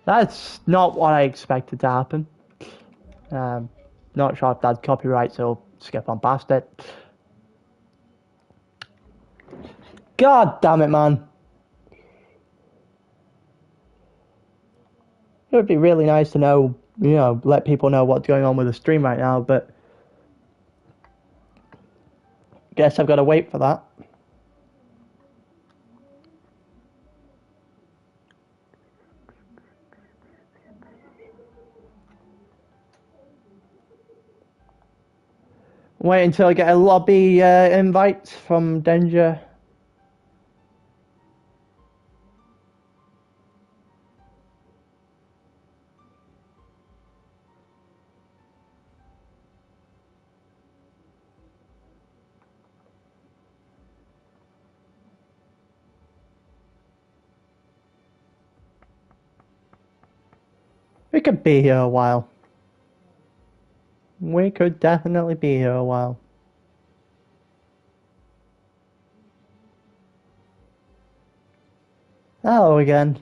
That's not what I expected to happen. Not sure if that's copyright, so skip on past it. God damn it, man. It would be really nice to know, let people know what's going on with the stream right now, but guess I've got to wait for that. Wait until I get a lobby invite from Denja. We could be here a while. We could definitely be here a while. Hello again.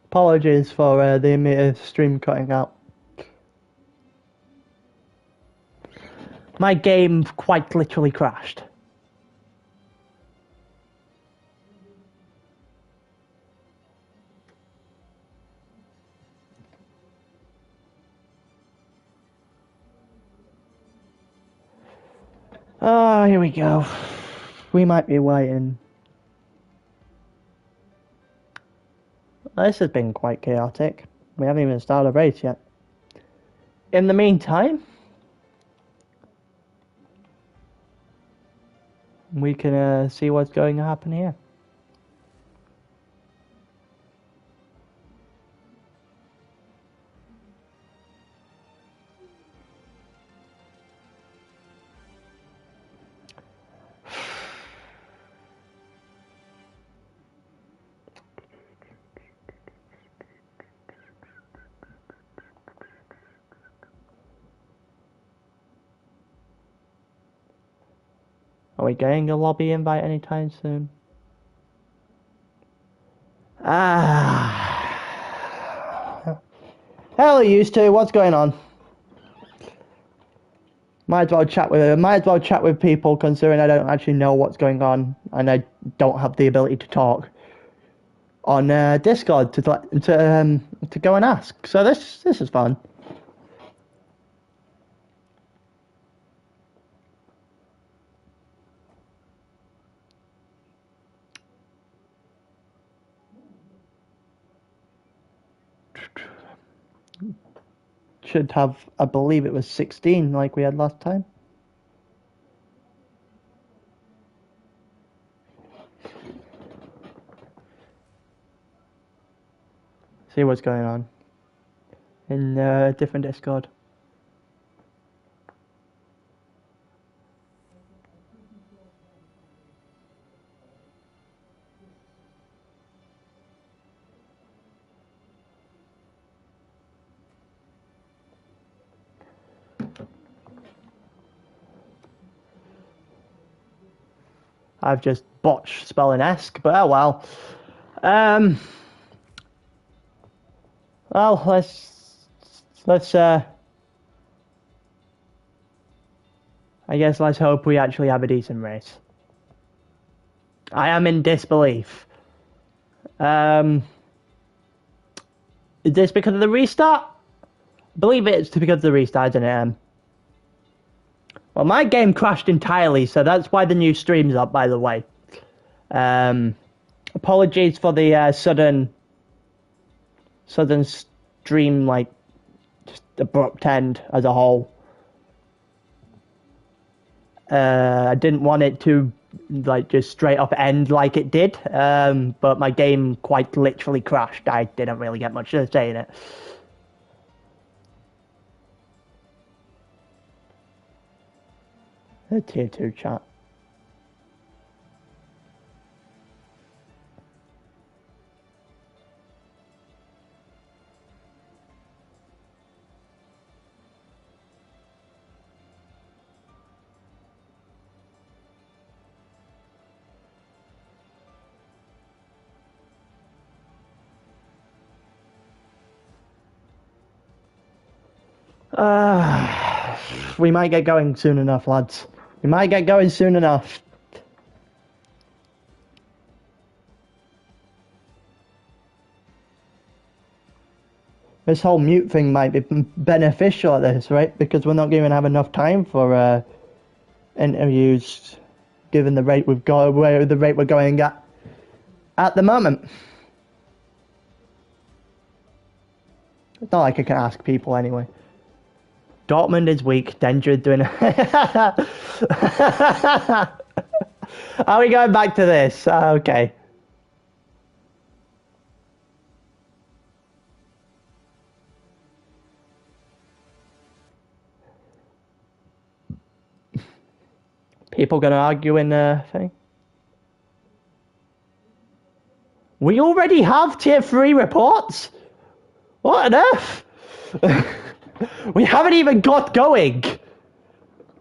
Apologies for the stream cutting out. My game quite literally crashed. Oh, here we go. We might be waiting. This has been quite chaotic. We haven't even started a race yet. In the meantime, we can see what's going to happen here. Are we getting a lobby invite anytime soon? Hell, used to. What's going on? Might as well chat with people, considering I don't actually know what's going on and I don't have the ability to talk on Discord to go and ask. So this is fun. Should have, I believe it was 16 like we had last time. See what's going on in a different Discord. I've just botched spelling esque, but oh well. Well, let's I guess let's hope we actually have a decent race. I am in disbelief. Is this because of the restart? I believe it's because of the restart, isn't it? Well, my game crashed entirely, so that's why the new stream's up, by the way. Apologies for the sudden stream, like, just abrupt end as a whole. I didn't want it to, like, just straight up end like it did, but my game quite literally crashed. I didn't really get much to say in it. The tier 2 chat. We might get going soon enough, lads. We might get going soon enough. This whole mute thing might be beneficial at this, right? Because we're not going to have enough time for interviews, given the rate we've got, the rate we're going at the moment. It's not like I can ask people anyway. Dortmund is weak. Denja doing Are we going back to this? Okay. People gonna argue in the thing? We already have tier 3 reports? What on earth? We haven't even got going.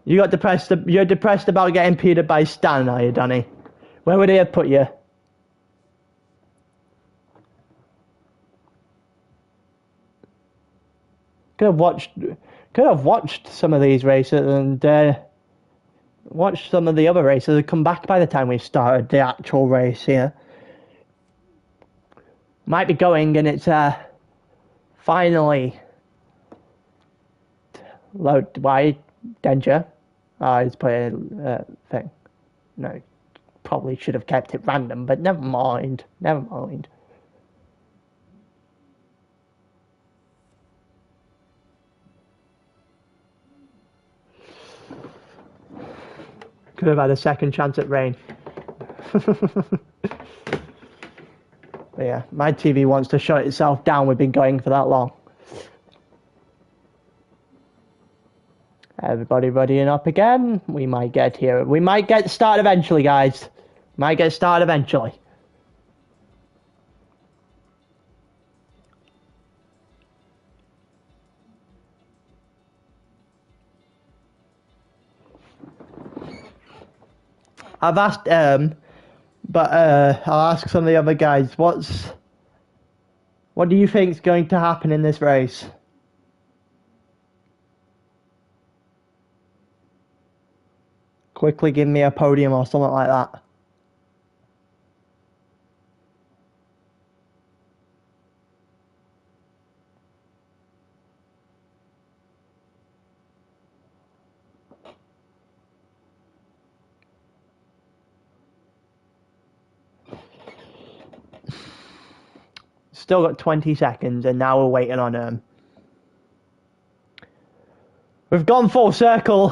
You're depressed about getting peed by Stan, are you, Danny? Where would he have put you? Could have watched some of these races and watched some of the other races and come back by the time we started the actual race here. Might be going and it's finally load wide Denja. He's putting thing. No, probably should have kept it random, but never mind. Never mind. Could have had a second chance at rain. But yeah, my TV wants to shut itself down. We've been going for that long. Everybody readying up again. We might get here. We might get started eventually, guys. Might get started eventually. I've asked but I'll ask some of the other guys. What do you think is going to happen in this race? Quickly give me a podium or something like that. Still got 20 seconds and now we're waiting on him. We've gone full circle.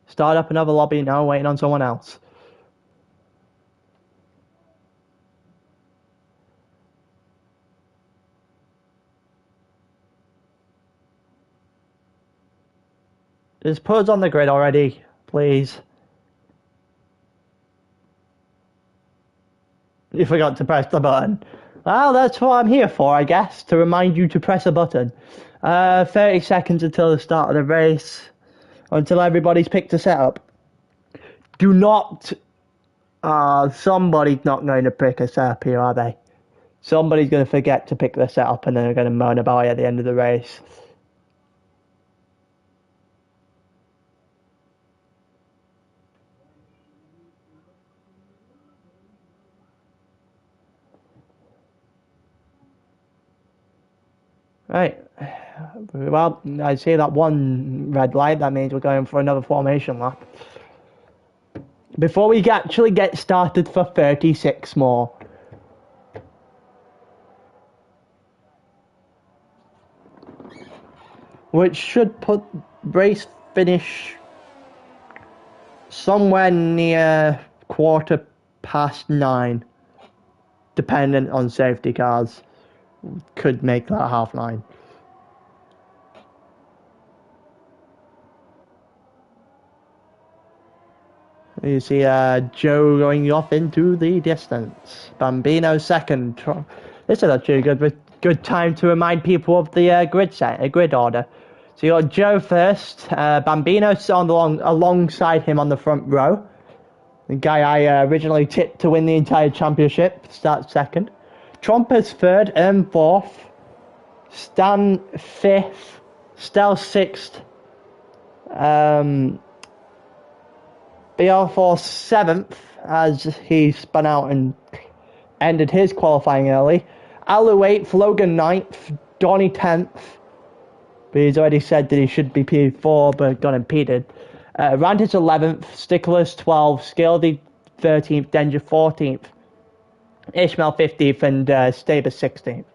Start up another lobby now, waiting on someone else. Just put us on the grid already, please. You forgot to press the button. Well, that's what I'm here for, I guess, to remind you to press a button. 30 seconds until the start of the race. Until everybody's picked a setup. Do not... somebody's not going to pick a setup here, are they? Somebody's going to forget to pick the setup and then they're going to moan about it at the end of the race. Right. Well, I see that one red light. That means we're going for another formation lap. Before we actually get started for 36 more. Which should put race finish somewhere near 9:15. Dependent on safety cars. Could make that 9:30. You see Joe going off into the distance. Bambino second. This is actually a good time to remind people of the grid order. So you got Joe first, Bambino alongside him on the front row. The guy I originally tipped to win the entire championship starts second. Trumpet's third, fourth, Stan fifth, Stel sixth, BR4 seventh as he spun out and ended his qualifying early. Alu 8th, Logan 9th, Donny 10th. But he's already said that he should be P4 but got impeded. Rantis 11th, Sticklers 12th, Scaldy 13th, Denja 14th, Ishmael 15th, and Staber 16th.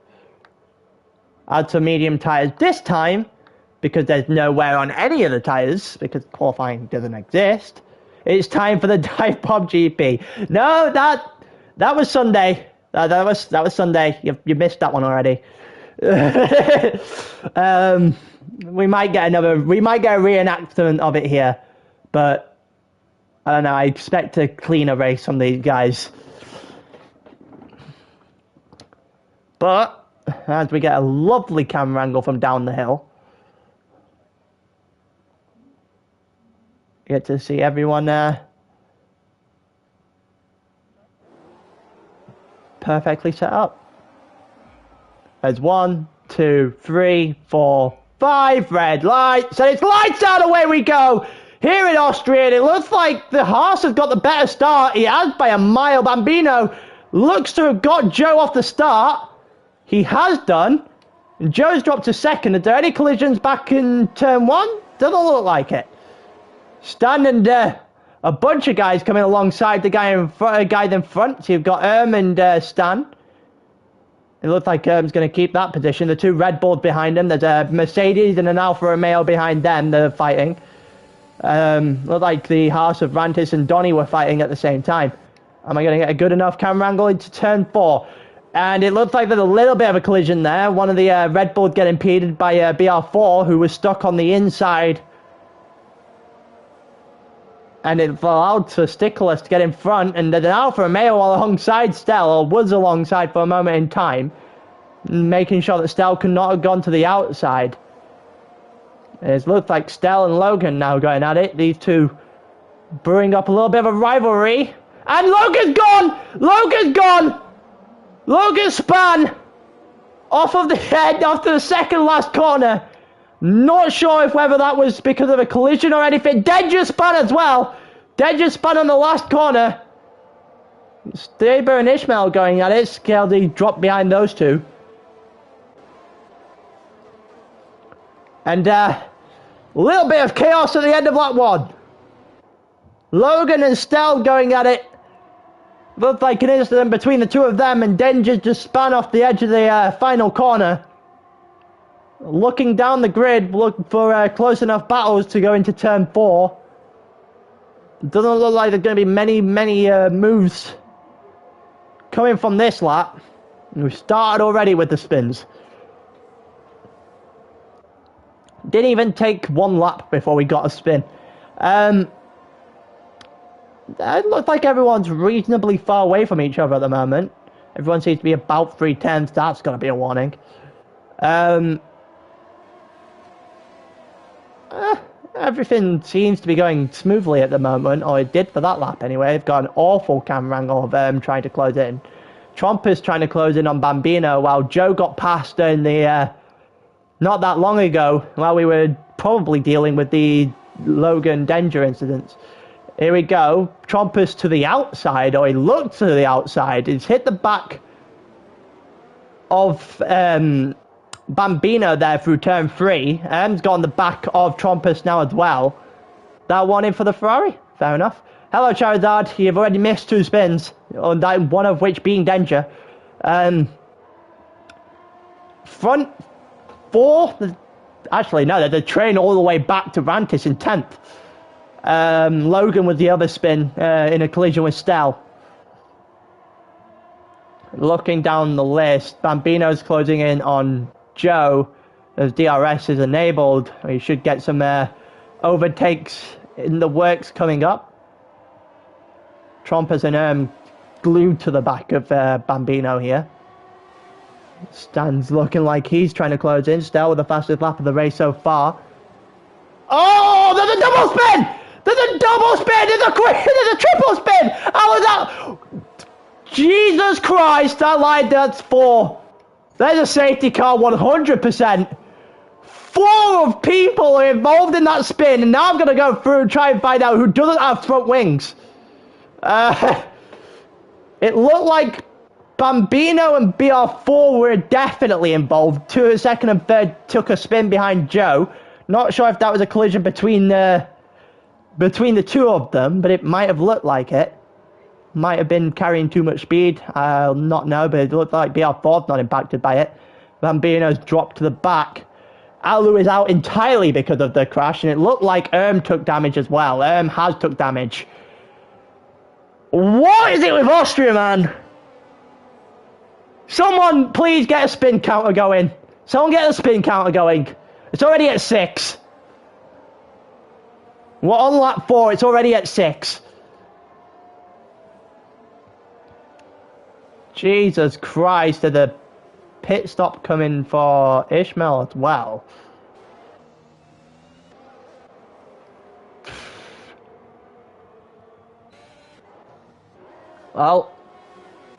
Add some medium tyres this time, because there's no wear on any of the tyres, because qualifying doesn't exist. It's time for the Dive Bomb GP. No, that was Sunday. That was Sunday. You missed that one already. We might get a reenactment of it here, but I don't know. I expect a cleaner race from these guys. But as we get a lovely camera angle from down the hill, you get to see everyone perfectly set up. There's 1, 2, 3, 4, 5 red lights, and it's lights out, away we go! Here in Austrian, it looks like the Haas has got the better start. He has by a mile. Bambino looks to have got Joe off the start. He has done. And Joe's dropped to second. Are there any collisions back in turn 1? Doesn't look like it. Stan and a bunch of guys coming alongside the guy in front. So you've got and Stan. It looks like Erm's going to keep that position. The two Red Bulls behind him. There's a Mercedes and an Alfa Romeo behind them. They're fighting. Looked like the Haas of Rantis and Donny were fighting at the same time. Am I going to get a good enough camera angle into turn 4? And it looks like there's a little bit of a collision there. One of the Red Bulls getting impeded by BR4, who was stuck on the inside. And it allowed for Stickless to get in front, and there's an Alfa Romeo alongside Stel, or was alongside for a moment in time, making sure that Stel could not have gone to the outside. It looks like Stel and Logan now going at it. These two brewing up a little bit of a rivalry. And Logan's gone! Logan's gone! Logan spun off of the head after the second last corner. Not sure if whether that was because of a collision or anything. Denja spun as well. Denja spun on the last corner. Staber and Ishmael going at it. Scaldy dropped behind those two. And a little bit of chaos at the end of lap 1. Logan and Stel going at it. Looked like an incident between the two of them, and Denja just spun off the edge of the final corner. Looking down the grid, look for close enough battles to go into turn 4. Doesn't look like there's going to be many moves coming from this lap. And we started already with the spins. Didn't even take one lap before we got a spin. It looks like everyone's reasonably far away from each other at the moment. Everyone seems to be about 3/10. That's got to be a warning. Everything seems to be going smoothly at the moment, or it did for that lap anyway. They've got an awful camera angle of trying to close in. Trump is trying to close in on Bambino, while Joe got past in the not that long ago, while we were probably dealing with the Logan Denja incidents. Here we go. Trumpus to the outside, or he looked to the outside. He's hit the back of Bambino there through turn 3. He's got on the back of Trumpus now as well. That one in for the Ferrari. Fair enough. Hello, Charizard. You've already missed 2 spins, one of which being Denja. Front 4. Actually, no, there's a train all the way back to Rantis in 10th. Logan was the other spin in a collision with Stel. Looking down the list, Bambino's closing in on Joe as DRS is enabled. We should get some overtakes in the works coming up. Trumpers and glued to the back of Bambino here. Stan's looking like he's trying to close in. Stel with the fastest lap of the race so far. Oh, there's a double spin! There's a double spin! There's a triple spin! How was that? Jesus Christ, I lied, that's 4. There's a safety car 100%. 4 of people are involved in that spin, and now I'm going to go through and try and find out who doesn't have front wings. It looked like Bambino and BR4 were definitely involved. 2, second and third took a spin behind Joe. Not sure if that was a collision between the 2 of them, but it might have looked like it. Might have been carrying too much speed. I'll not know, but it looked like BR4's not impacted by it. Bambino's dropped to the back. Alu is out entirely because of the crash, and it looked like took damage as well. Has took damage. What is it with Austria, man? Someone please get a spin counter going. Someone get a spin counter going. It's already at 6. We're on lap 4, it's already at 6. Jesus Christ, did the pit stop coming for Ishmael as well? Well,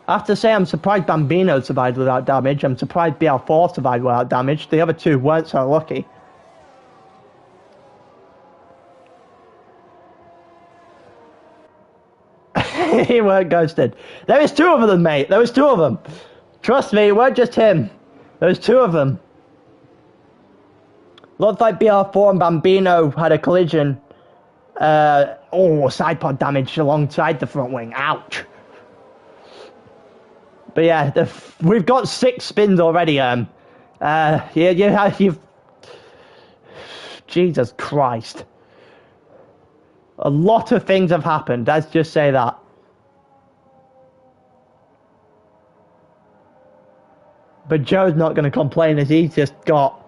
I have to say I'm surprised Bambino survived without damage. I'm surprised BR4 survived without damage. The other 2 weren't so lucky. He weren't ghosted. There was 2 of them, mate. There was 2 of them. Trust me, it weren't just him. There was 2 of them. Looked like BR4 and Bambino had a collision. Side pod damage alongside the front wing. Ouch. But yeah, we've got 6 spins already. You've... Jesus Christ. A lot of things have happened. Let's just say that. But Joe's not going to complain as he's just got...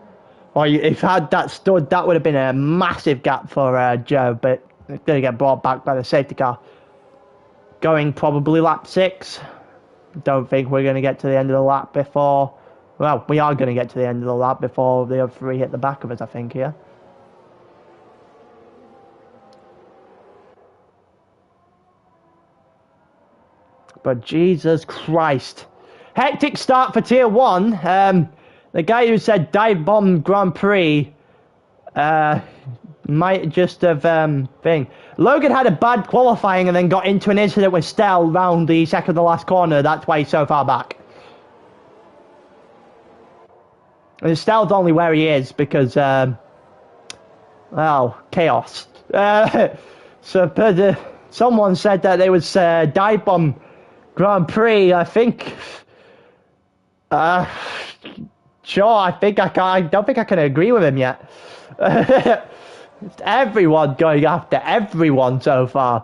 Or if had that stood, that would have been a massive gap for Joe. But it's going to get brought back by the safety car. Going probably lap 6. Don't think we're going to get to the end of the lap before... Well, we are going to get to the end of the lap before the other 3 hit the back of us, I think, here. But Jesus Christ. Hectic start for Tier 1. The guy who said dive bomb Grand Prix might just have thing. Logan had a bad qualifying and then got into an incident with Stell round the second to last corner. That's why he's so far back. And Stell's only where he is because, well, chaos. Someone said that there was dive bomb Grand Prix. I think. Sure, I don't think I can agree with him yet. Everyone going after everyone so far.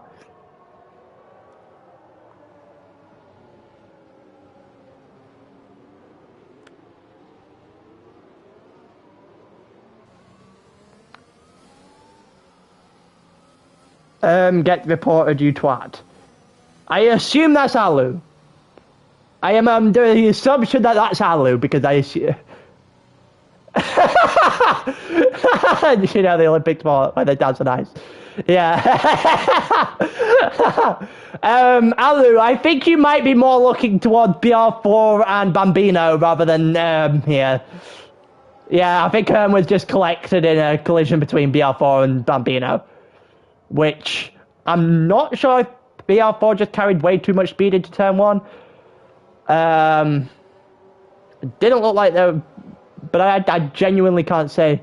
Get reported, you twat. I assume that's Alu. I am under the assumption that that's Alu because I assume... You know, the Olympic sport where they dance on ice. Yeah. Alu, I think you might be more looking towards BR4 and Bambino rather than here. Yeah, I think was just collected in a collision between BR4 and Bambino. Which, I'm not sure if BR4 just carried way too much speed into turn 1. It didn't look like they were, but I genuinely can't say.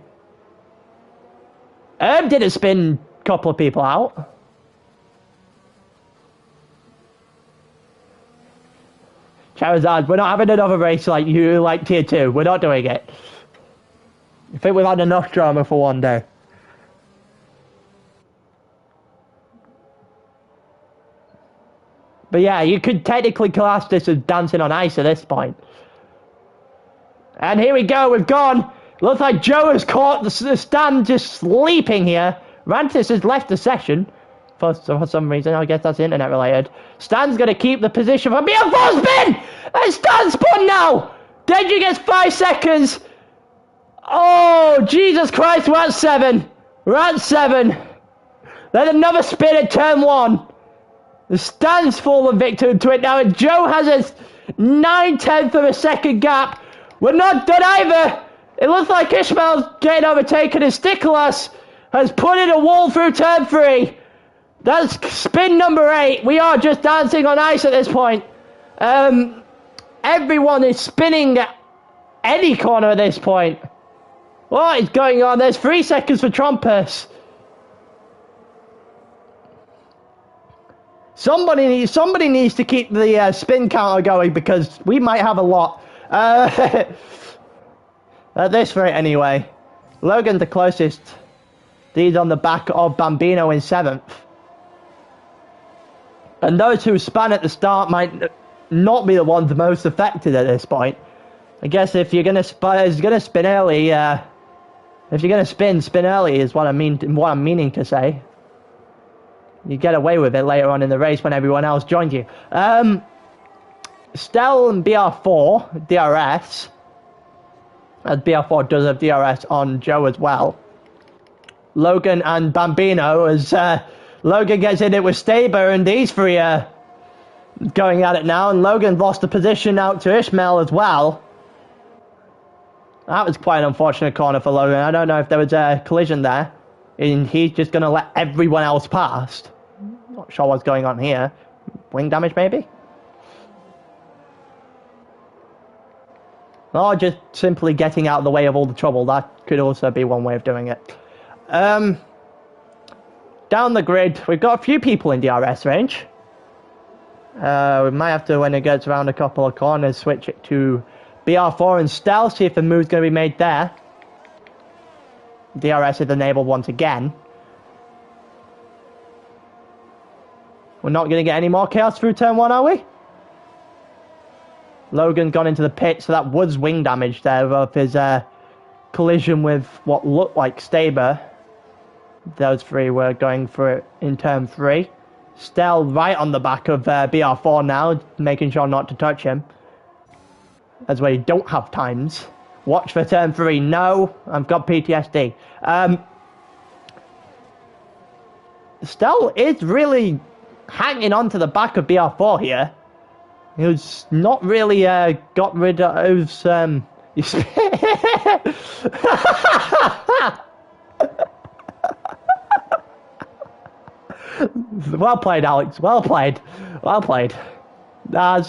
Didn't spin a couple of people out. Charizard, we're not having another race like you, like Tier 2. We're not doing it. I think we've had enough drama for one day. But yeah, you could technically class this as dancing on ice at this point. And here we go, we've gone. Looks like Joe has caught the stand just sleeping here. Rantis has left the session. For some reason, I guess that's internet related. Stan's going to keep the position for BR4 spin! And Stan spun now! Denja gets 5 seconds. Oh, Jesus Christ, we're at 7. We're at 7. Then another spin at turn 1. Stands fallen victim to it now, and Joe has a 9/10 of a second gap. We're not done either. It looks like Ishmael's getting overtaken, and Sticklas has put in a wall through turn 3. That's spin number 8. We are just dancing on ice at this point. Everyone is spinning at any corner at this point. What is going on? There's 3 seconds for Trumpus. Somebody needs to keep the spin counter going, because we might have a lot. At this rate anyway. Logan the closest. He's on the back of Bambino in 7th. And those who span at the start might not be the ones most affected at this point. I guess if you're gonna spin early, if you're gonna spin early is what I'm meaning to say. You get away with it later on in the race when everyone else joins you. Stell and BR4 DRS, as BR4 does have DRS on Joe as well. Logan and Bambino, as Logan gets in it with Staber, and these 3 are going at it now, and Logan lost the position out to Ishmael as well. That was quite an unfortunate corner for Logan. I don't know if there was a collision there, and he's just going to let everyone else past. Not sure what's going on here. Wing damage maybe? Or just simply getting out of the way of all the trouble. That could also be one way of doing it. Down the grid, we've got a few people in DRS range. We might have to, when it gets around a couple of corners, switch it to BR4 and Stell, see if a move's going to be made there. DRS is enabled once again. We're not going to get any more chaos through turn 1, are we? Logan gone into the pit, so that was wing damage there of his collision with what looked like Staber. Those 3 were going for it in turn 3. Stell right on the back of BR4 now, making sure not to touch him. That's where you don't have times. Watch for turn 3. No, I've got PTSD. Stell is really hanging on to the back of BR4 here. He's not really got rid of some... Well played, Alex. Well played. Well played. I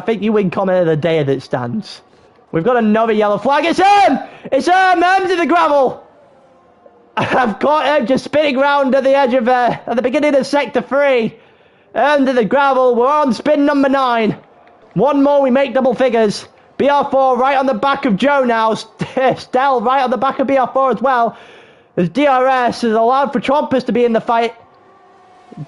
think you win comment of the day as it stands. We've got another yellow flag. It's him! It's him! Him to the gravel! I've got him just spinning round at the edge of... at the beginning of Sector 3. Him to the gravel. We're on spin number 9. One more, we make double figures. BR4 right on the back of Joe now. Stell right on the back of BR4 as well. As DRS is allowed for Trumpus to be in the fight.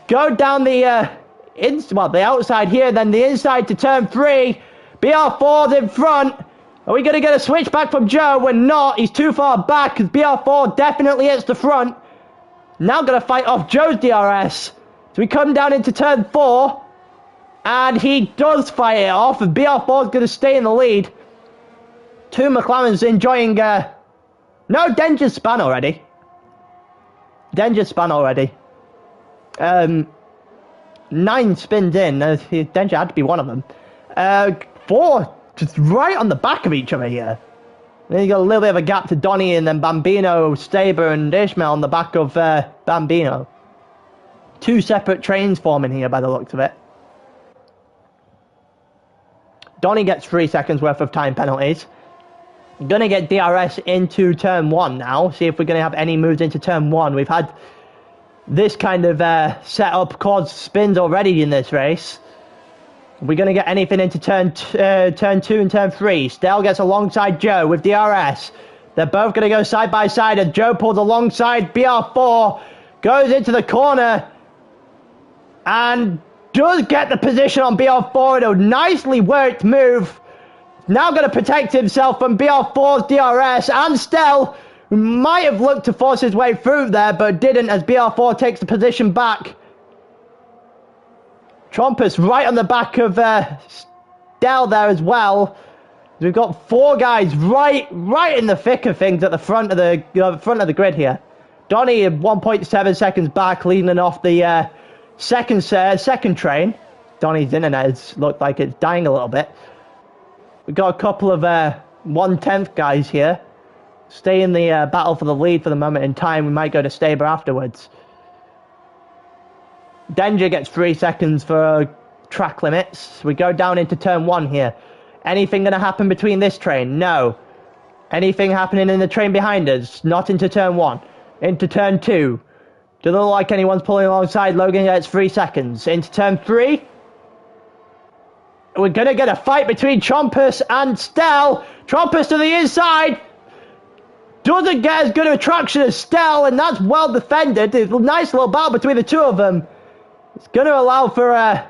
Go down the the outside here, then the inside to turn 3. BR4's in front. Are we going to get a switch back from Joe? We're not. He's too far back, because BR4 definitely hits the front. Now going to fight off Joe's DRS. So we come down into turn 4. And he does fight it off, and BR4 is going to stay in the lead. 2 McLarens enjoying... No, Denja spun already. Denja spun already. 9 spins in. Denja had to be one of them. 4 just right on the back of each other here. Then you got a little bit of a gap to Donny, and then Bambino, Staber, and Ishmael on the back of Bambino. 2 separate trains forming here by the looks of it. Donny gets 3 seconds worth of time penalties. Gonna get DRS into turn 1 now. See if we're gonna have any moves into turn 1. We've had this kind of setup cause spins already in this race. We're gonna get anything into turn 2 and turn 3. Stell gets alongside Joe with DRS. They're both gonna go side by side as Joe pulls alongside BR4. Goes into the corner. And does get the position on BR4. A nicely worked move. Now going to protect himself from BR4's DRS, and Stell, who might have looked to force his way through there, but didn't, as BR4 takes the position back. Trumpus right on the back of Stell there as well. We've got 4 guys right in the thick of things at the front of the grid here. Donny 1.7 seconds back, leading off the second train. Donny's internet looked like it's dying a little bit. We've got a couple of 1/10 guys here. Stay in the battle for the lead for the moment in time. We might go to Staber afterwards. Denja gets 3 seconds for track limits. We go down into turn 1 here. Anything going to happen between this train? No. Anything happening in the train behind us? Not into turn 1. Into turn 2. Doesn't look like anyone's pulling alongside. Logan gets 3 seconds. Into turn 3. We're going to get a fight between Trompus and Stell. Trompus to the inside. Doesn't get as good of traction as Stell, and that's well defended. It's a nice little battle between the two of them. It's going to allow for a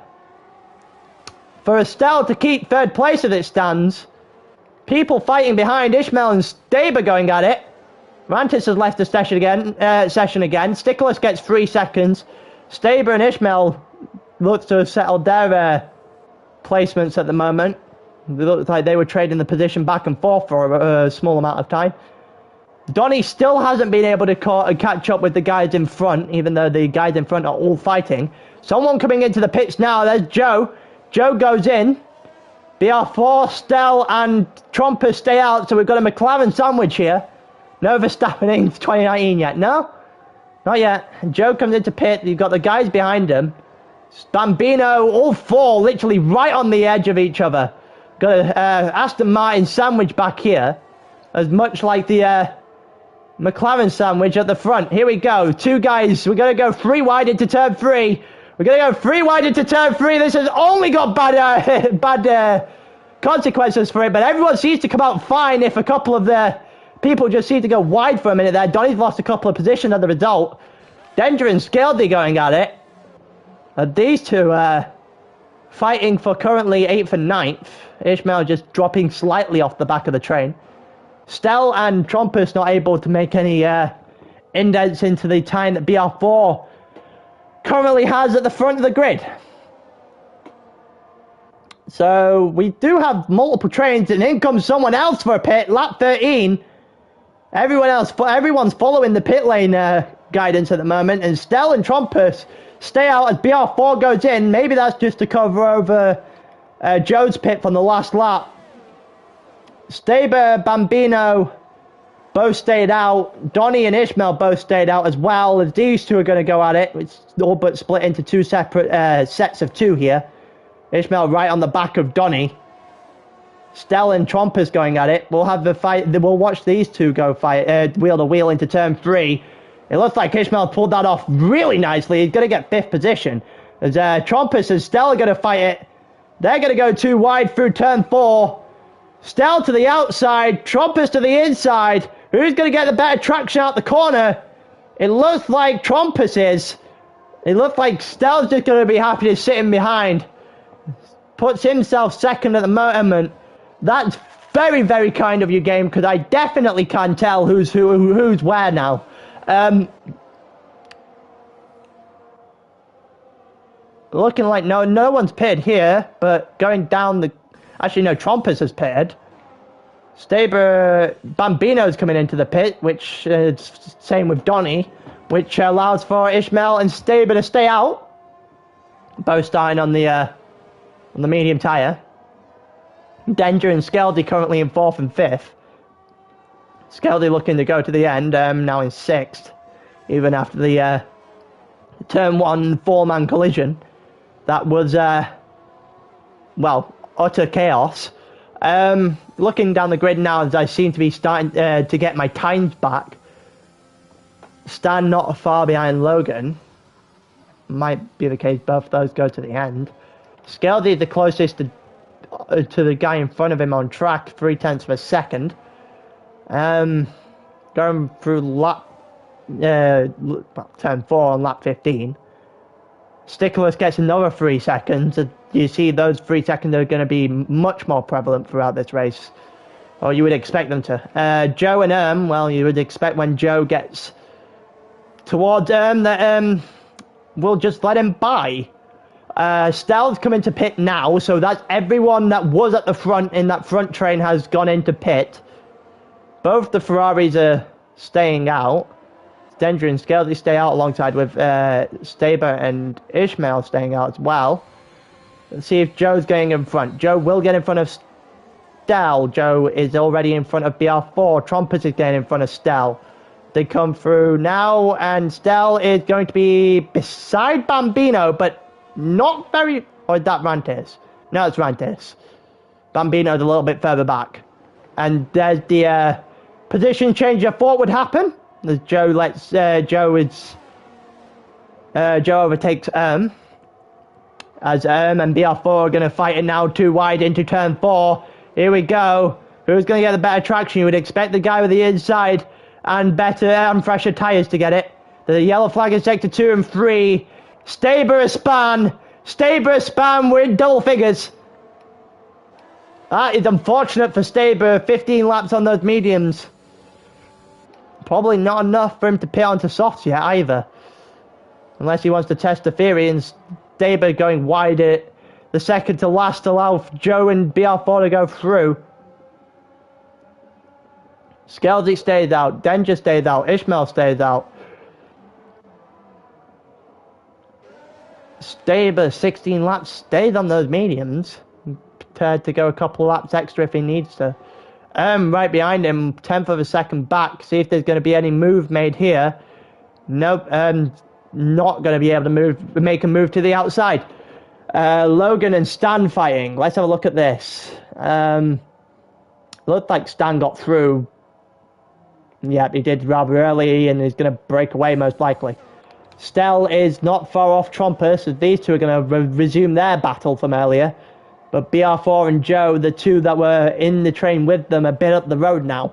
Stell to keep third place as it stands. People fighting behind. Ishmael and Staber going at it. Rantis has left the session again. Stickless gets 3 seconds. Staber and Ishmael look to have settled their placements at the moment. It looked like they were trading the position back and forth for a small amount of time. Donny still hasn't been able to catch up with the guys in front, even though the guys in front are all fighting. Someone coming into the pits now. There's Joe. Joe goes in. BR4, Stell and Trompus stay out, so we've got a McLaren sandwich here. No Verstappen in 2019 yet. No? Not yet. Joe comes into pit. You've got the guys behind him. Bambino, all 4 literally right on the edge of each other. Got a Aston Martin sandwich back here. As much like the McLaren sandwich at the front. Here we go. 2 guys. We're going to go 3 wide into turn 3. We're going to go 3 wide into turn 3. This has only got bad consequences for it, but everyone seems to come out fine if a couple of the people just seem to go wide for a minute there. Donny's lost a couple of positions as a result. Denja and Scaldy going at it. These two fighting for currently 8th and 9th. Ishmael just dropping slightly off the back of the train. Stell and Trompus not able to make any indents into the time that BR4 currently has at the front of the grid. So we do have multiple trains, and in comes someone else for a pit, lap 13. Everyone's following the pit lane guidance at the moment, and Stell and Trompus stay out as BR4 goes in. Maybe that's just to cover over Joe's pit from the last lap. Staber, Bambino both stayed out. Donny and Ishmael both stayed out as well. As these two are going to go at it. It's all but split into 2 separate sets of 2 here. Ishmael right on the back of Donny. Stell and Trompus going at it. We'll have the fight. We'll watch these two go fight wheel to wheel into turn 3. It looks like Ishmael pulled that off really nicely. He's going to get 5th position. As Trompus and Stell are going to fight it. They're going to go 2 wide through turn 4. Stell to the outside, Trompus to the inside. Who's going to get the better traction out the corner? It looks like Trompus is. It looks like Stell's just going to be happy to sit in behind. Puts himself second at the moment. That's very, very kind of you, game, because I definitely can tell who's where now. Looking like no one's pitted here, but going down the... Actually, no, Trompus has pitted. Bambino's coming into the pit, which is same with Donny, which allows for Ishmael and Staber to stay out. Both starting on the medium tyre. Denja and Scaldy currently in 4th and 5th. Scaldy looking to go to the end, now in 6th. Even after the turn 1 4-man collision. That was, well, utter chaos. Looking down the grid now as I seem to be starting to get my times back. Stan not far behind Logan. Might be the case both of those go to the end. Scaldy is the closest to the guy in front of him on track, 0.3 of a second. Going through lap turn 4 on lap 15. Stickless gets another 3 seconds. You see those 3 seconds are going to be much more prevalent throughout this race. Or you would expect them to. Joe and well, you would expect when Joe gets towards that we'll just let him by. Stell's come into pit now, so that's everyone that was at the front in that front train has gone into pit. Both the Ferraris are staying out. Denja and Skelly stay out alongside with Staber and Ishmael staying out as well. Let's see if Joe's getting in front. Joe will get in front of Stel. Joe is already in front of BR4. Trumpus is getting in front of Stel. They come through now, and Stel is going to be beside Bambino, but not very... Or is that Rantis? No, it's Rantis. Bambino's a little bit further back. And there's the position change I thought would happen. As Joe lets... Joe overtakes as and BR4 are going to fight it now too wide into turn 4. Here we go. Who's going to get the better traction? You would expect the guy with the inside and better and fresher tyres to get it. The yellow flag in sector 2 and 3. Staber a span. Staber a span. We're in double figures. That is unfortunate for Staber. 15 laps on those mediums. Probably not enough for him to pit onto softs yet either. Unless he wants to test the theory, and Staber going wide at the second to last to allow Joe and BR4 to go through. Skelzy stays out, Denja stays out, Ishmael stays out. Staber 16 laps stays on those mediums, prepared to go a couple of laps extra if he needs to. Right behind him, 10th of a second back. See if there's going to be any move made here. Nope. Not going to be able to make a move to the outside. Logan and Stan fighting. Let's have a look at this. Looked like Stan got through. Yep, he did rather early, and he's going to break away most likely. Stel is not far off Trumpus, as these two are going to resume their battle from earlier. But BR4 and Joe, the two that were in the train with them, are a bit up the road now.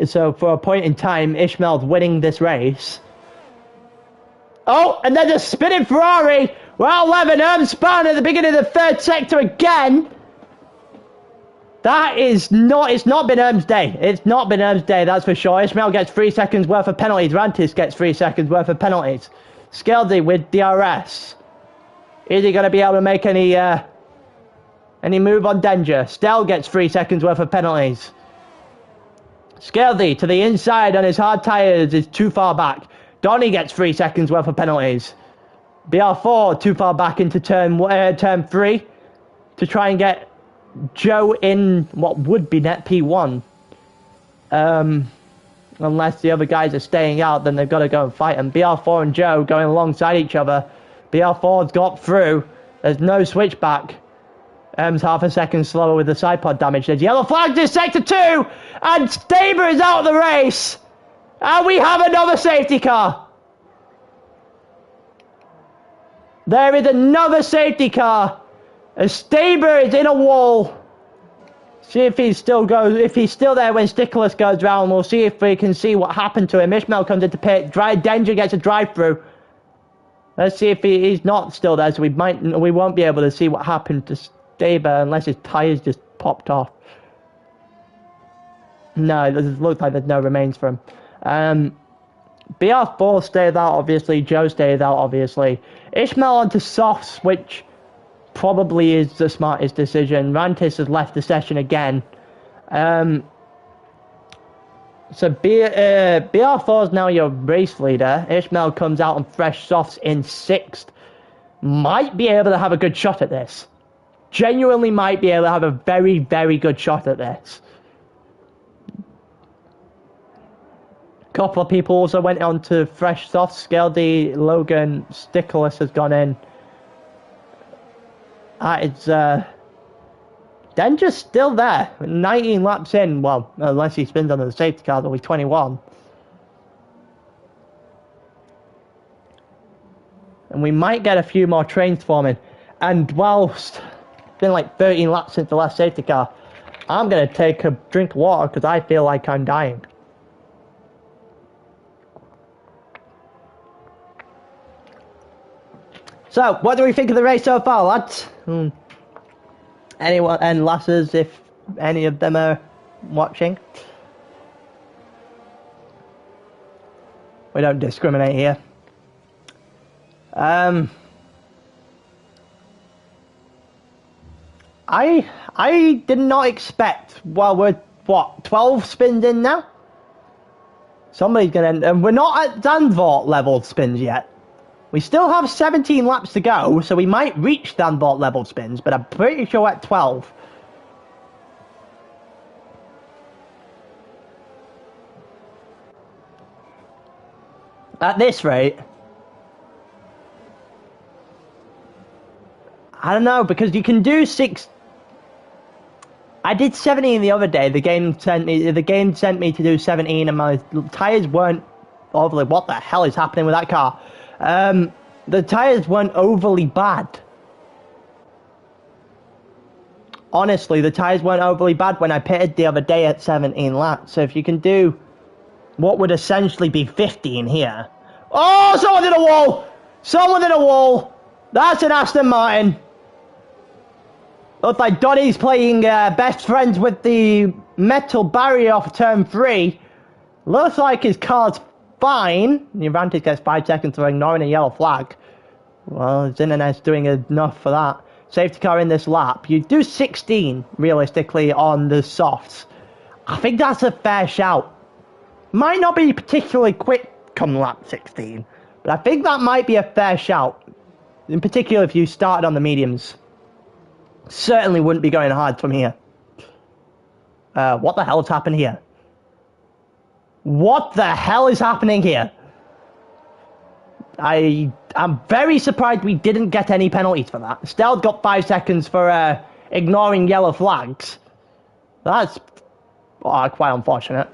So for a point in time, Ishmael's winning this race. Oh, and then the spinning Ferrari. Well, 11 spun at the beginning of the third sector again. That is not, it's not been Erm's day. It's not been Erm's day, that's for sure. Ishmael gets 3 seconds worth of penalties. Rantis gets 3 seconds worth of penalties. Skeldy with DRS. Is he going to be able to make any move on Denja? Stel gets 3 seconds worth of penalties. Skeldy to the inside on his hard tyres is too far back. Donny gets 3 seconds worth of penalties. BR4 too far back into turn 3 to try and get Joe in what would be net P1. Unless the other guys are staying out, then they've got to go and fight him. BR4 and Joe going alongside each other. BR4's got through. There's no switchback. Half a second slower with the side pod damage. There's yellow flags in sector 2, and Staber is out of the race. And we have another safety car. There is another safety car. And Staber is in a wall. See if he still goes. If he's still there when Stickles goes round, we'll see if we can see what happened to him. Ishmael comes into pit. Denja gets a drive through. Let's see if he's not still there, so we won't be able to see what happened to Staber unless his tyres just popped off. No, it looks like there's no remains for him. BR4 stays out, obviously. Joe stays out, obviously. Ishmael onto softs, which probably is the smartest decision. Rantis has left the session again. So BR4 is now your race leader. Ishmael comes out on fresh softs in 6th. Might be able to have a good shot at this. Genuinely might be able to have a very, very good shot at this. A couple of people also went on to fresh softs. Skeldy, Logan, Stickles has gone in. It's Denja's still there, 19 laps in. Well, unless he spins under the safety car, there'll be 21. And we might get a few more trains forming. And whilst it's been like 13 laps since the last safety car, I'm going to take a drink of water because I feel like I'm dying. So, what do we think of the race so far, lads? Anyone and lasses, if any of them are watching. We don't discriminate here. I did not expect. Well, we're what, 12 spins in now? Somebody's going to... And we're not at Zandvoort level spins yet. We still have 17 laps to go, so we might reach Zandvoort level spins, but I'm pretty sure at 12. At this rate... I don't know, because you can do 6... I did 17 the other day. The game sent me to do 17, and my tires weren't overly... What the hell is happening with that car? The tires weren't overly bad. Honestly, the tires weren't overly bad when I pitted the other day at 17 laps. So if you can do what would essentially be 15 here. Oh, someone did a wall! Someone did a wall! That's an Aston Martin. Looks like Donny's playing best friends with the metal barrier off turn 3. Looks like his car's fine. The advantage gets 5 seconds for ignoring a yellow flag. Well, his internet's doing enough for that. Safety car in this lap. You do 16, realistically, on the softs. I think that's a fair shout. Might not be particularly quick come lap 16, but I think that might be a fair shout. In particular, if you started on the mediums. Certainly wouldn't be going hard from here. What the hell has happened here? What the hell is happening here? I'm very surprised we didn't get any penalties for that. Steld got 5 seconds for ignoring yellow flags. That's quite unfortunate.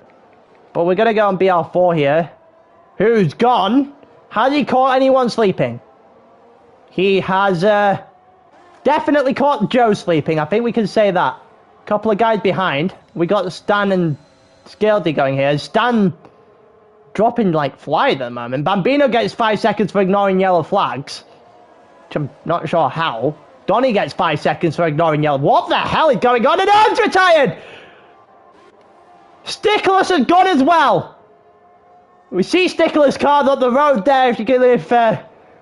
But we're going to go on BR4 here. Who's gone? Has he caught anyone sleeping? He has definitely caught Joe sleeping. I think we can say that. Couple of guys behind. We got Stan and Scaldy going here. Stan dropping like fly at the moment. Bambino gets 5 seconds for ignoring yellow flags. Which I'm not sure how. Donny gets 5 seconds for ignoring yellow. What the hell is going on? And Ern's retired! Stickler's has gone as well. We see Stickler's car up the road there, if you can live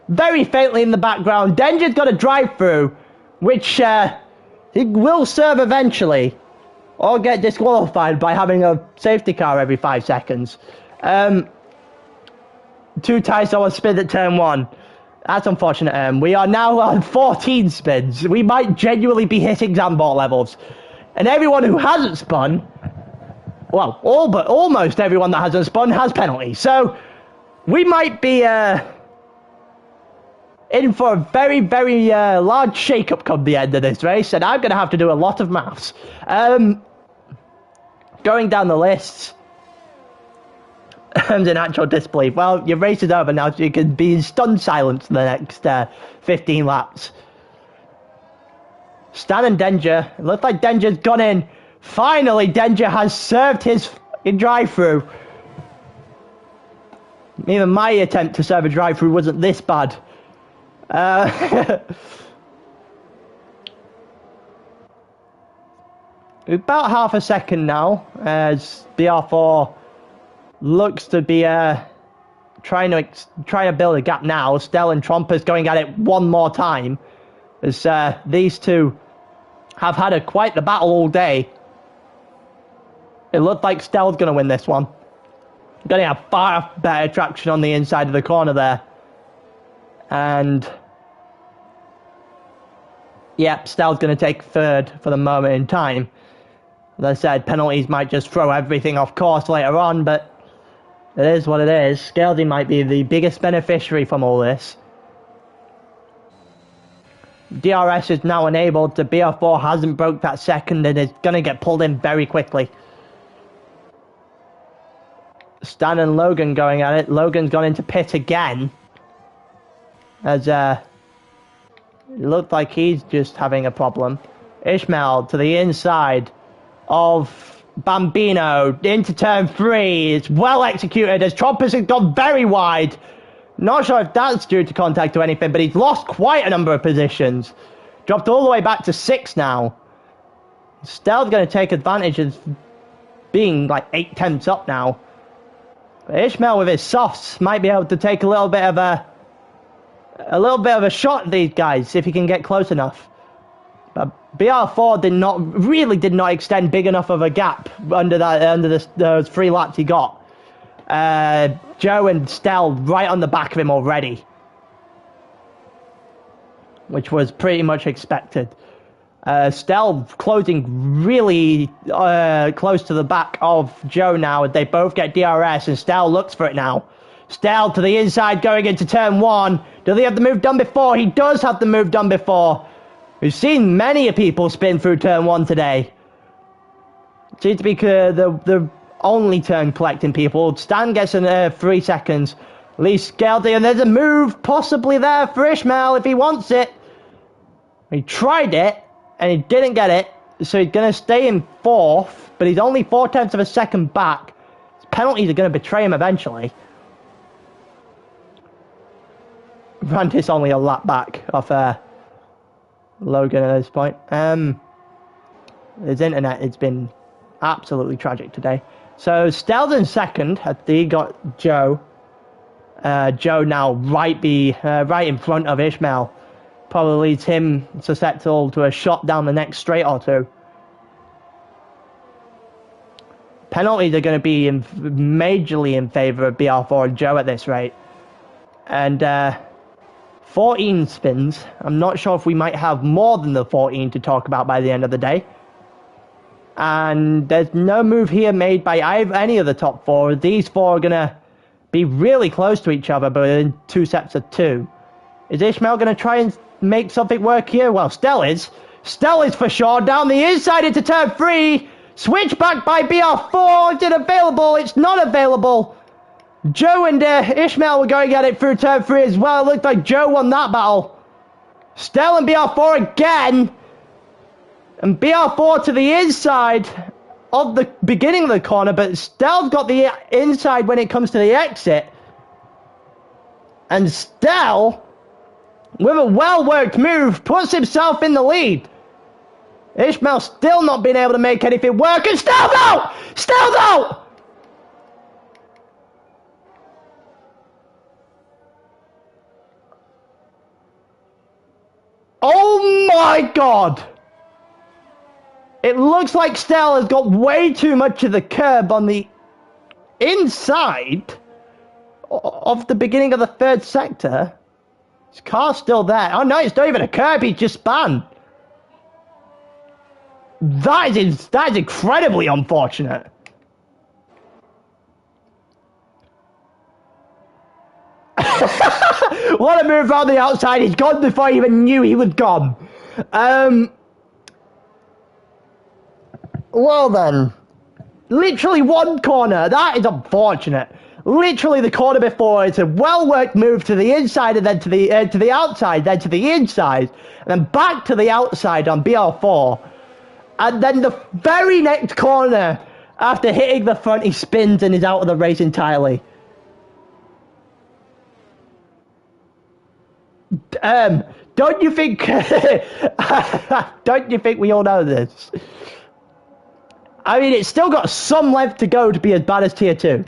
very faintly in the background. Denja's got a drive-through, which it will serve eventually, or get disqualified by having a safety car every 5 seconds. 2 tires on spin at turn 1. That's unfortunate. We are now on 14 spins. We might genuinely be hitting Zandvoort levels. And everyone who hasn't spun, well, almost everyone that hasn't spun has penalties. So we might be in for a very, very large shake-up come the end of this race, and I'm going to have to do a lot of maths. Going down the list, and in actual disbelief. Well, your race is over now, so you can be in stunned silence for the next 15 laps. Stan and Denja. It looks like Denja's gone in. Finally, Denja has served his drive-through. Even my attempt to serve a drive-through wasn't this bad. About half a second now, as BR4 looks to be trying to build a gap now. Stell and Trompa's going at it one more time, as these two have had quite the battle all day. It looked like Stell's going to win this one. Going to have far better traction on the inside of the corner there. And yep, Stell's going to take third for the moment in time. As I said, penalties might just throw everything off course later on, but it is what it is. Scaldy might be the biggest beneficiary from all this. DRS is now enabled. The BR4 hasn't broke that second and is going to get pulled in very quickly. Stan and Logan going at it. Logan's gone into pit again. As it looked like he's just having a problem. Ishmael to the inside of Bambino into turn 3. It's well executed as Trompus has gone very wide. Not sure if that's due to contact or anything, but he's lost quite a number of positions. Dropped all the way back to 6 now. Stell's going to take advantage of being like 8 tenths up now. But Ishmael with his softs might be able to take a little bit of a shot at these guys if he can get close enough. But BR4 did not extend big enough of a gap under those 3 laps he got. Joe and Stell right on the back of him already, which was pretty much expected. Stell closing really close to the back of Joe now. They both get DRS, and Stell looks for it now. Stell to the inside going into turn 1. Does he have the move done before? He does have the move done before. We've seen many people spin through turn 1 today. Seems to be the only turn collecting people. Stan gets in 3 seconds. Lee Skelty, and there's a move possibly there for Ishmael if he wants it. He tried it, and he didn't get it, so he's going to stay in 4th, but he's only 0.4 of a second back. His penalties are going to betray him eventually. Rantis only a lap back off Logan at this point. His internet has been absolutely tragic today. So Stell's in 2nd. He got Joe. Joe now right in front of Ishmael. Probably leads him susceptible to a shot down the next straight or two. Penalties are going to be majorly in favour of BR4 and Joe at this rate. And 14 spins. I'm not sure if we might have more than the 14 to talk about by the end of the day. And there's no move here made by any of the top 4. These 4 are going to be really close to each other, but in 2 sets of 2. Is Ishmael going to try and make something work here? Well, Stell is. Stell is for sure. Down the inside into turn 3. Switch back by BR4. Is it available? It's not available. Joe and Ishmael were going at it through turn 3 as well. It looked like Joe won that battle. Stell and BR4 again. And BR4 to the inside of the beginning of the corner, but Stell's got the inside when it comes to the exit. And Stell, with a well-worked move, puts himself in the lead. Ishmael still not being able to make anything work, and Stell's out! Stell's out! Oh my god! It looks like Stell has got way too much of the curb on the inside of the beginning of the 3rd sector. His car's still there. Oh no, it's not even a curb, he's just spun. That is incredibly unfortunate. What a move on the outside. He's gone before I even knew he was gone. Well then, literally one corner. That is unfortunate. Literally the corner before, it's a well-worked move to the inside and then to the outside, then to the inside, and then back to the outside on BR4. And then the very next corner, after hitting the front, he spins and is out of the race entirely. Don't you think we all know this? I mean, it's still got some length to go to be as bad as tier 2.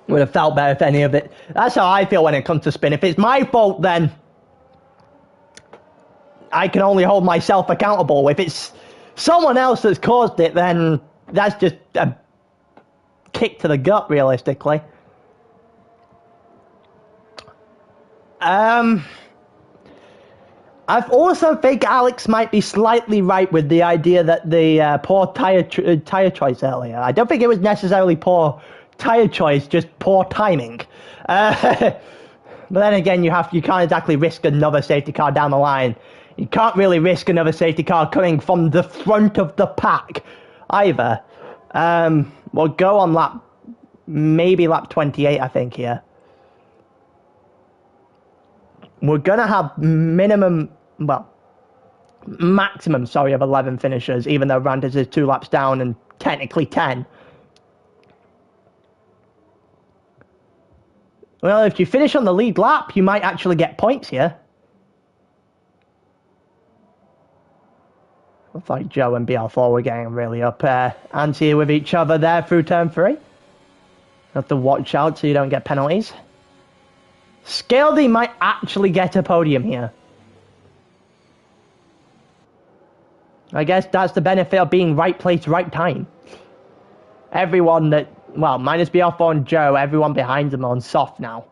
Would have felt better if any of it. That's how I feel when it comes to spin. If it's my fault, then I can only hold myself accountable. If it's someone else that's caused it, then that's just a kick to the gut, realistically. I also think Alex might be slightly right with the idea that the poor tire choice earlier. I don't think it was necessarily poor tire choice, just poor timing. But then again, you can't exactly risk another safety car down the line. You can't really risk another safety car coming from the front of the pack either. We'll go on maybe lap 28, I think, here. We're going to have maximum, of 11 finishers, even though Rantis is 2 laps down and technically 10. Well, if you finish on the lead lap, you might actually get points here. Looks like Joe and BR4 were getting really up ante with each other there through turn 3. You have to watch out so you don't get penalties. Scaldy might actually get a podium here. I guess that's the benefit of being right place, right time. Everyone that, well, minus BR4 and Joe, everyone behind them on soft now.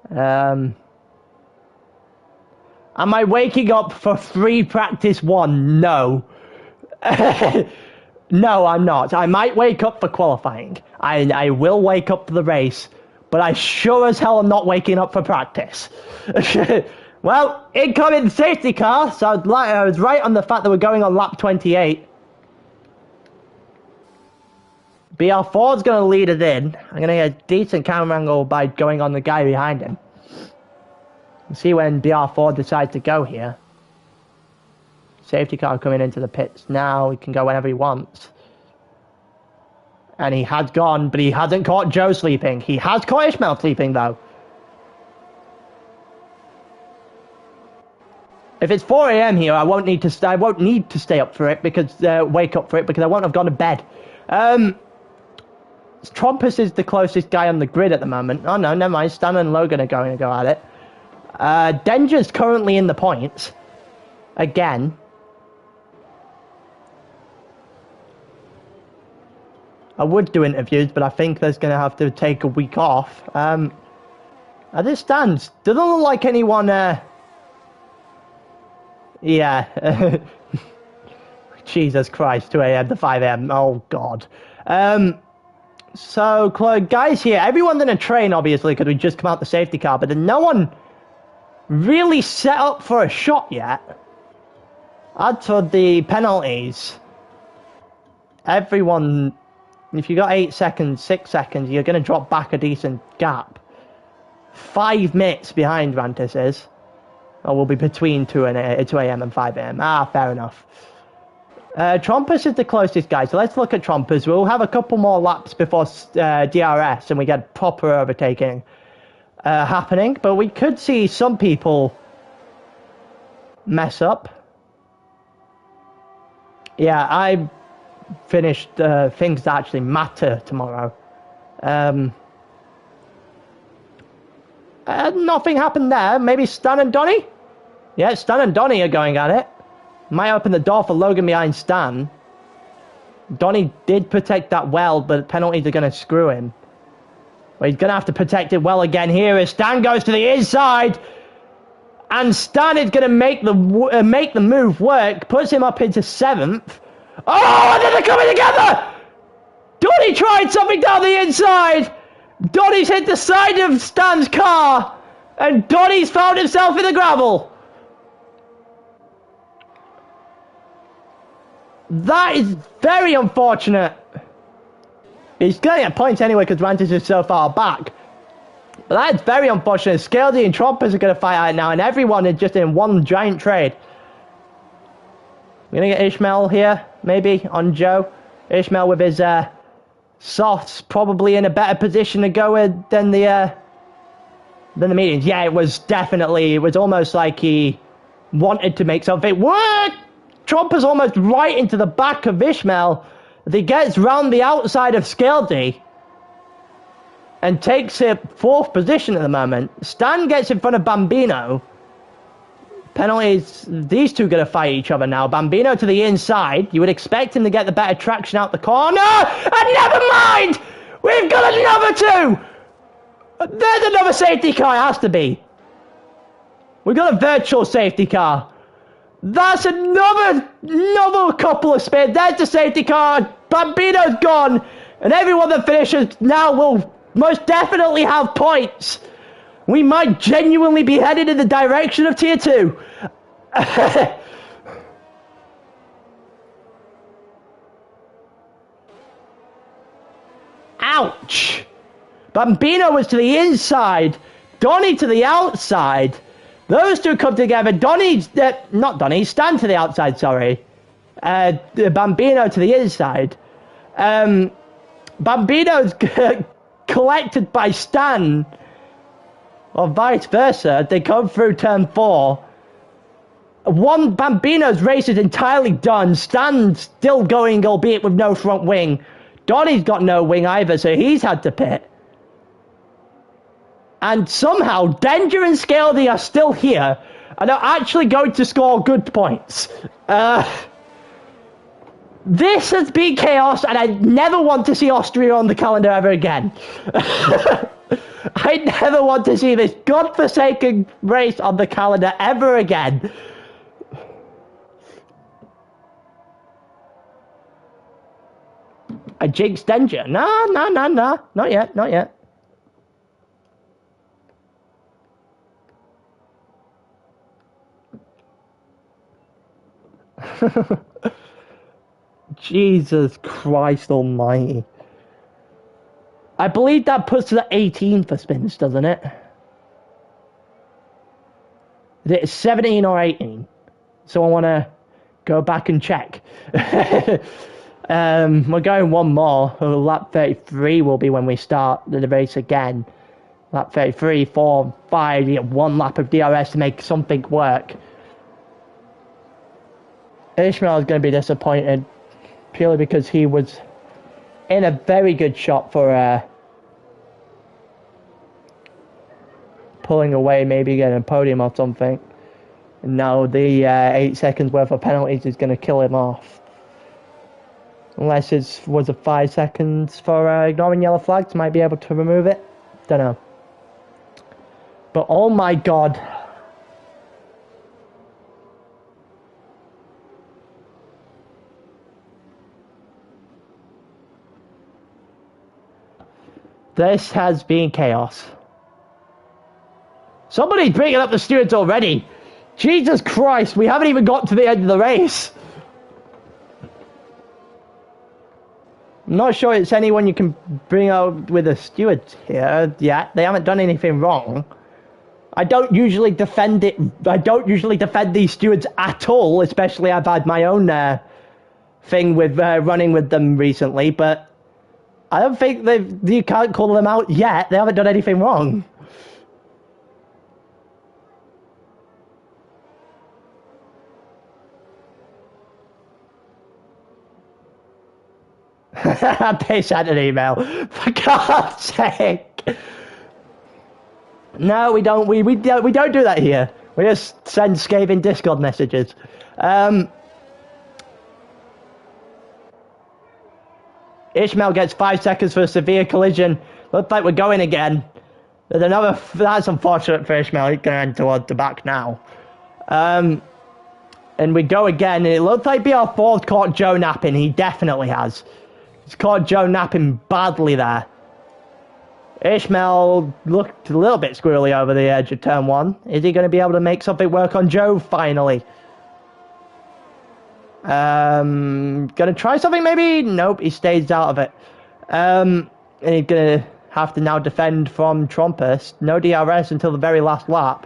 Am I waking up for free practice 1? No. No, I'm not. I might wake up for qualifying. I will wake up for the race, but I sure as hell am not waking up for practice. Well, incoming safety car, so I was right on the fact that we're going on lap 28. BR4 is going to lead us in. I'm going to get a decent camera angle by going on the guy behind him. We'll see when BR4 decides to go here. Safety car coming into the pits now. He can go whenever he wants. And he has gone, but he hasn't caught Joe sleeping. He has caught Ishmael sleeping, though. If it's 4 a.m. here, I won't need to stay up for it because wake up for it because I won't have gone to bed. Trompus is the closest guy on the grid at the moment. Oh no, never mind. Stan and Logan are going to go at it. Denja's currently in the points again. I would do interviews, but I think there's going to have to take a week off. As it stands, doesn't look like anyone. Yeah. Jesus Christ, 2 a.m. to 5 a.m. Oh, God. So, guys here, everyone's in a train, obviously, because we just come out the safety car, but then no one really set up for a shot yet. As for the penalties, everyone, if you got 8 seconds, 6 seconds, you're going to drop back a decent gap. 5 minutes behind Rantis is. Or will be between 2 a.m. and 5 a.m. Ah, fair enough. Trompus is the closest guy, so let's look at Trompus. We'll have a couple more laps before DRS and we get proper overtaking happening, but we could see some people mess up. Yeah, I finished things that actually matter tomorrow. Nothing happened there. Maybe Stan and Donny? Yeah, Stan and Donny are going at it. Might open the door for Logan behind Stan. Donny did protect that well, but penalties are going to screw him. Well, he's going to have to protect it well again here as Stan goes to the inside. And Stan is going to make the move work. Puts him up into 7th. Oh, and then they're coming together! Donny tried something down the inside. Donny's hit the side of Stan's car. And Donny's found himself in the gravel. That is very unfortunate. He's going to get points anyway because Rantis is so far back. But that is very unfortunate. Scaldy and Trompers are going to fight out now, and everyone is just in one giant trade. We're going to get Ishmael here, maybe, on Joe. Ishmael with his softs probably in a better position to go with than the mediums. Yeah, it was almost like he wanted to make something work. Tromper's almost right into the back of Ishmael as he gets round the outside of Scaldy and takes it 4th position at the moment. Stan gets in front of Bambino. Penalties, these two are going to fight each other now. Bambino to the inside. You would expect him to get the better traction out the corner. And never mind! We've got another 2! There's another safety car, it has to be. We've got a virtual safety car. That's another couple of spins. There's the safety car. Bambino's gone. And everyone that finishes now will most definitely have points. We might genuinely be headed in the direction of Tier 2. Ouch. Bambino was to the inside. Donny to the outside. Those two come together. Stan to the outside, sorry. Bambino to the inside. Bambino's collected by Stan. Or vice versa. They come through turn 4. Bambino's race is entirely done. Stan's still going, albeit with no front wing. Donny's got no wing either, so he's had to pit. And somehow, Denja and Scaldy are still here, and are actually going to score good points. This has been chaos, and I never want to see Austria on the calendar ever again. I never want to see this godforsaken race on the calendar ever again. I jinxed Denja. No, not yet, not yet. Jesus Christ almighty. I believe that puts to the 18 for spins, doesn't it? Is it 17 or 18? So I want to go back and check. We're going one more. Lap 33 will be when we start the race again. Lap 33, 4, 5, you get one lap of DRS to make something work. Ishmael is going to be disappointed purely because he was in a very good shot for pulling away, maybe getting a podium or something. And now the 8 seconds worth of penalties is going to kill him off. Unless it was a 5 seconds for ignoring yellow flags, might be able to remove it. Don't know. But oh my god. This has been chaos. Somebody's bringing up the stewards already. Jesus Christ, we haven't even got to the end of the race. I'm not sure it's anyone you can bring out with the stewards here yet. They haven't done anything wrong. I don't usually defend it. I don't usually defend these stewards at all, especially I've had my own thing with running with them recently, but I don't think you can't call them out yet. They haven't done anything wrong. They sent an email. For God's sake. No, we don't. We don't do that here. We just send scathing Discord messages. Ishmael gets 5 seconds for a severe collision. Looks like we're going again. There's another. That's unfortunate for Ishmael. He's going to head towards the back now. And we go again. And it looks like be our fourth caught Joe napping. He definitely has. He's caught Joe napping badly there. Ishmael looked a little bit squirrely over the edge of turn 1. Is he going to be able to make something work on Joe finally? Gonna try something maybe? Nope, he stays out of it. And he's gonna have to now defend from Trumpus. No DRS until the very last lap.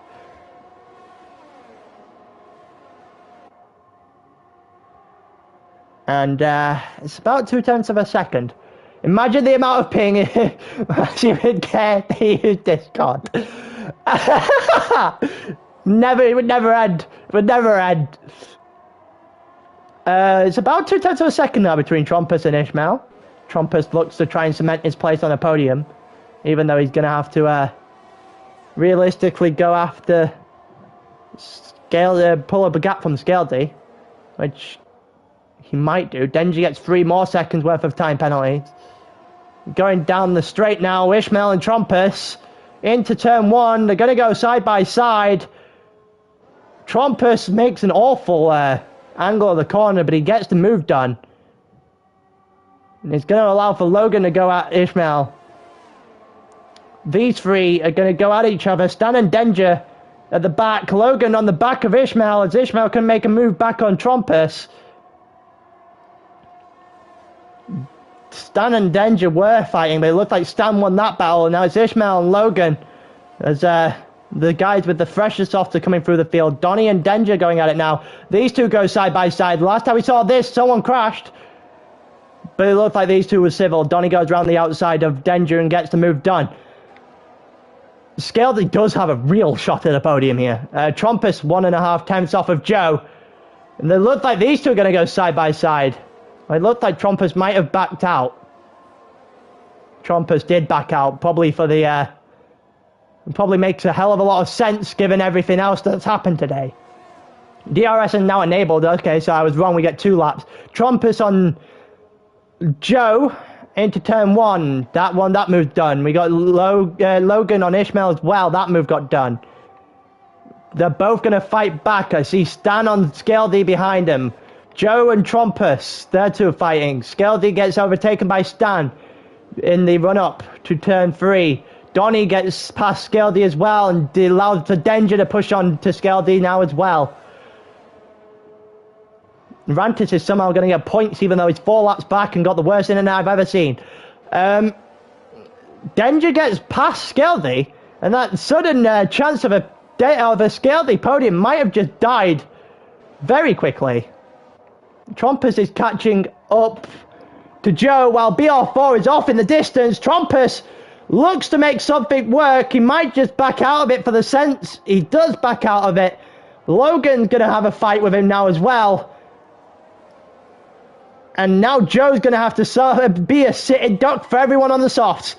And it's about 0.2 of a second. Imagine the amount of ping you would get to use Discord. It would never end. It would never end. It's about 0.2 of a second now between Trumpus and Ishmael. Trumpus looks to try and cement his place on the podium, even though he's going to have to realistically go after pull up a gap from Scaldy, which he might do. Denji gets 3 more seconds worth of time penalty. Going down the straight now, Ishmael and Trumpus into turn 1. They're going to go side by side. Trumpus makes an awful angle of the corner, but he gets the move done. And it's going to allow for Logan to go at Ishmael. These three are going to go at each other. Stan and Denja at the back. Logan on the back of Ishmael as Ishmael can make a move back on Trumpus. Stan and Denja were fighting, but it looked like Stan won that battle, and now it's Ishmael and Logan as the guys with the freshest softs are coming through the field. Donnie and Denja going at it now. These two go side by side. Last time we saw this, someone crashed, but it looked like these two were civil. Donnie goes around the outside of Denja and gets the move done. Scaldy does have a real shot at the podium here. Trumpus 1.5 tenths off of Joe, and it looked like these two are going to go side by side. It looked like Trumpus might have backed out. Trumpus did back out, probably for the probably makes a hell of a lot of sense given everything else that's happened today. DRS is now enabled. Okay, so I was wrong. We get 2 laps. Trumpus on Joe into turn 1. That move's done. We got Logan on Ishmael as well. That move got done. They're both going to fight back. I see Stan on Scaldy behind him. Joe and Trumpus, they're 2 fighting. Scaldy gets overtaken by Stan in the run-up to turn 3. Donny gets past Scaldy as well and allows the Denja to push on to Scaldy now as well. Rantis is somehow going to get points even though he's 4 laps back and got the worst internet I've ever seen. Denja gets past Scaldy, and that sudden chance of a Scaldy podium might have just died very quickly. Trumpus is catching up to Joe while BR4 is off in the distance. Trumpus looks to make something work. He might just back out of it for the sense. He does back out of it. Logan's going to have a fight with him now as well. And now Joe's going to have to be a sitting duck for everyone on the softs.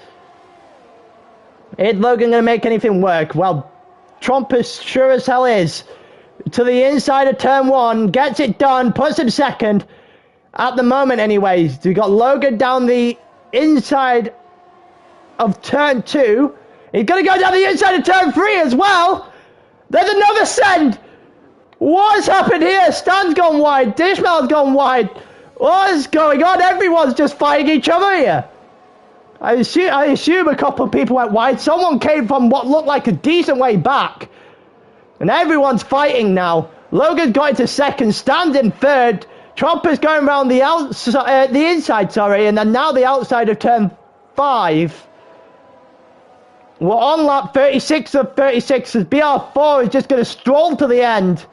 Is Logan going to make anything work? Well, Trumpus sure as hell is. To the inside of turn 1, gets it done, puts him second. At the moment anyways, we got Logan down the inside of turn 2. He's going to go down the inside of turn 3 as well. There's another send. What has happened here? Stan's gone wide. Ishmael's gone wide. What is going on? Everyone's just fighting each other here. I assume a couple of people went wide. Someone came from what looked like a decent way back. And everyone's fighting now. Logan's got into second. Stan's in third. Trump is going around the outside, the inside, sorry. And then now the outside of turn 5. We're on lap 36 of 36 as BR4 is just going to stroll to the end.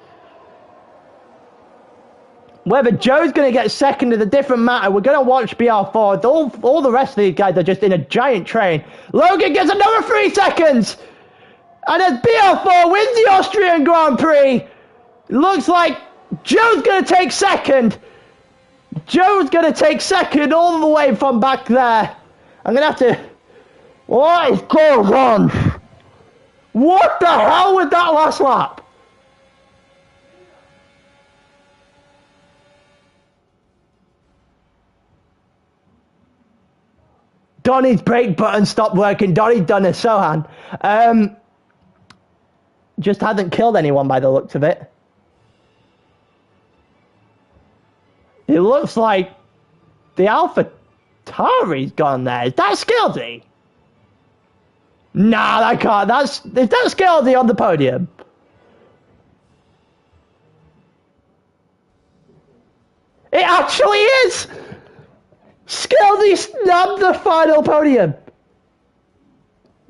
Whether Joe's going to get second is a different matter. We're going to watch BR4. All the rest of these guys are just in a giant train. Logan gets another 3 seconds. And as BR4 wins the Austrian Grand Prix, it looks like Joe's going to take second. Joe's going to take second all the way from back there. I'm going to have to... What is going on? What the hell was that last lap? Donny's brake button stopped working. Donny's done a Sohan. Just hasn't killed anyone by the looks of it. It looks like the Alpha Tari's gone there. Is that Skildy? Nah, that can't. Is that Skildy on the podium? It actually is! Skildy snapped the final podium.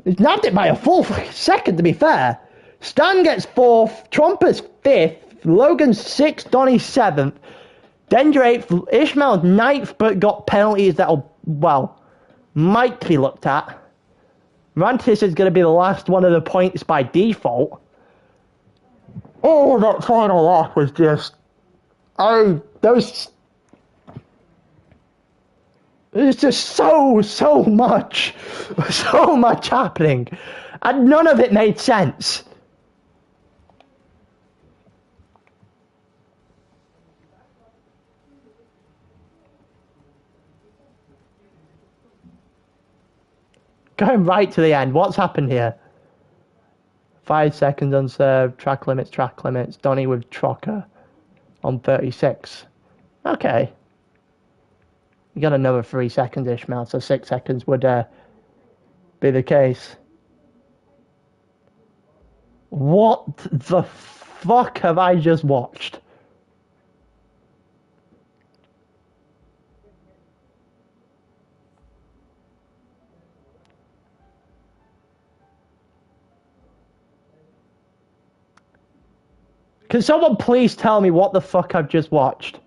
He snapped it by a full second, to be fair. Stan gets 4th, Trumpus 5th, Logan 6th, Donny 7th, Denja 8th, Ishmael 9th, but got penalties that'll, well, might be looked at. Rantis is going to be the last one of the points by default. Oh, that final lap was just... There's just so much happening, and none of it made sense. Going right to the end, what's happened here? 5 seconds unserved, track limits, Donny with Trocker on 36. Okay. You got another 3 seconds, Ishmael, so 6 seconds would be the case. What the fuck have I just watched? Can someone please tell me what the fuck I've just watched?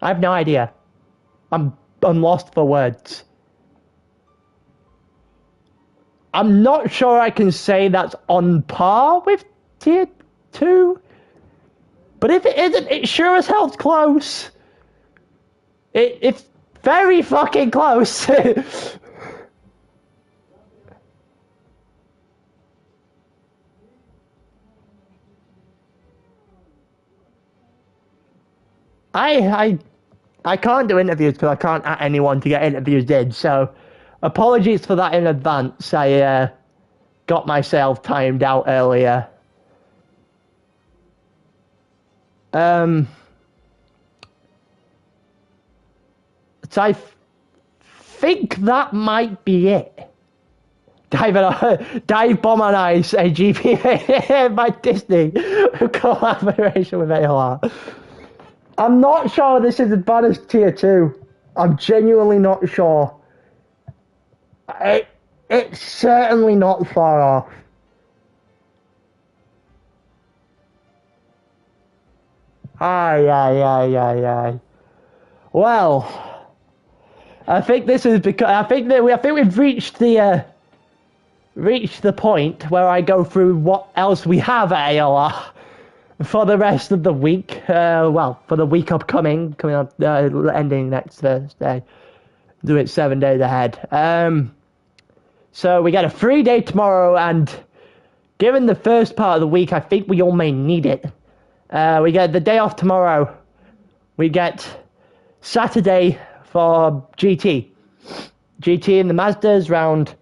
I have no idea. I'm lost for words. I'm not sure I can say that's on par with Tier 2. But if it isn't, it sure as hell's close. If Very fucking close. I can't do interviews because I can't at anyone to get interviews in, so apologies for that in advance. I got myself timed out earlier. So I think that might be it. SietseBouma22 a GP by Disney collaboration with ALR. I'm not sure this is as bad as tier 2. I'm genuinely not sure. It's certainly not far off. Aye. Well, I think this is because I think we've reached the point where I go through what else we have at ALR for the rest of the week. Well, for the week coming up, ending next Thursday. Do it 7 days ahead. So we got a free day tomorrow, and given the first part of the week, I think we all may need it. We get the day off tomorrow. We get Saturday for GT in the Mazdas round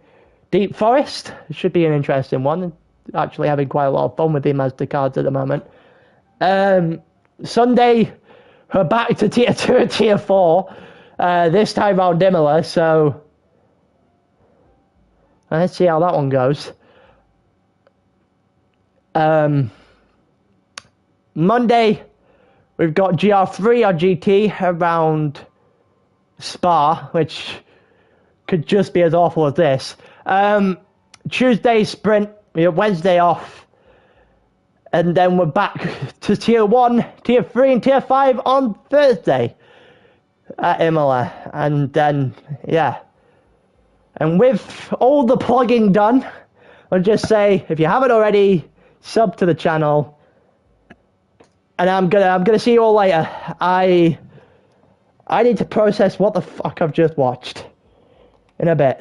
Deep Forest. It should be an interesting one. Actually having quite a lot of fun with the Mazda cards at the moment. Sunday, we're back to tier 2 and tier 4. This time round Imola, so let's see how that one goes. Monday, we've got GR3 or GT around Spa, which could just be as awful as this. Tuesday, sprint. We have Wednesday off. And then we're back to tier 1, tier 3, and tier 5 on Thursday at Imola. And then, yeah. And with all the plugging done, I'll just say, if you haven't already, sub to the channel. And I'm gonna see you all later. I need to process what the fuck I've just watched. In a bit.